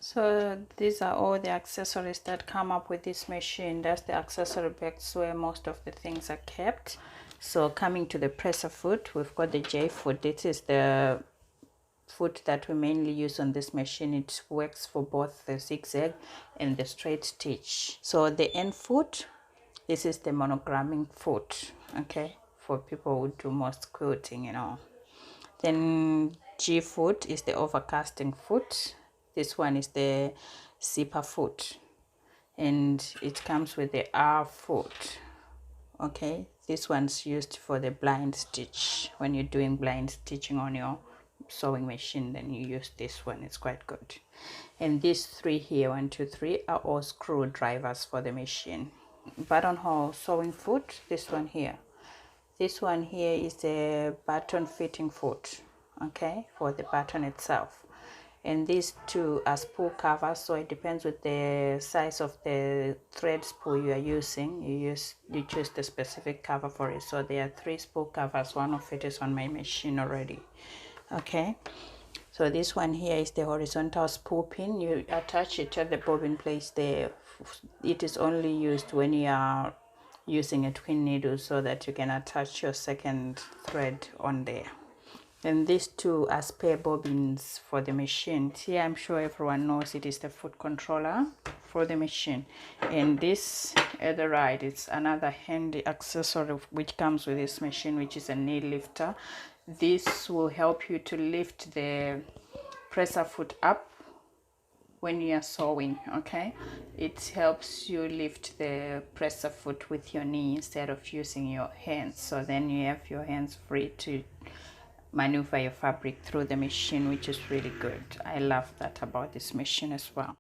So these are all the accessories that come up with this machine. That's the accessory box where most of the things are kept. So coming to the presser foot, we've got the J foot. This is the foot that we mainly use on this machine. It works for both the zigzag and the straight stitch. So the N foot, this is the monogramming foot, okay, for people who do most quilting, you know. Then G foot is the overcasting foot. This one is the zipper foot, and it comes with the R foot, okay. This one's used for the blind stitch. When you're doing blind stitching on your sewing machine, then you use this one. It's quite good. And these three here, 1 2 3, are all screw drivers for the machine. Buttonhole sewing foot, this one here is the button fitting foot, okay, for the button itself. And these two are spool covers, so it depends with the size of the thread spool you are using. You choose the specific cover for it. So there are 3 spool covers. One of it is on my machine already, okay. So this one here is the horizontal spool pin. You attach it at the bobbin place there. It is only used when you are using a twin needle, so that you can attach your second thread on there. And these two are spare bobbins for the machine. Here I'm sure everyone knows it is the foot controller for the machine. And this at the right, it's another handy accessory which comes with this machine, which is a knee lifter. This will help you to lift the presser foot up when you are sewing, okay. It helps you lift the presser foot with your knee instead of using your hands. So then you have your hands free to maneuver your fabric through the machine, which is really good. I love that about this machine as well.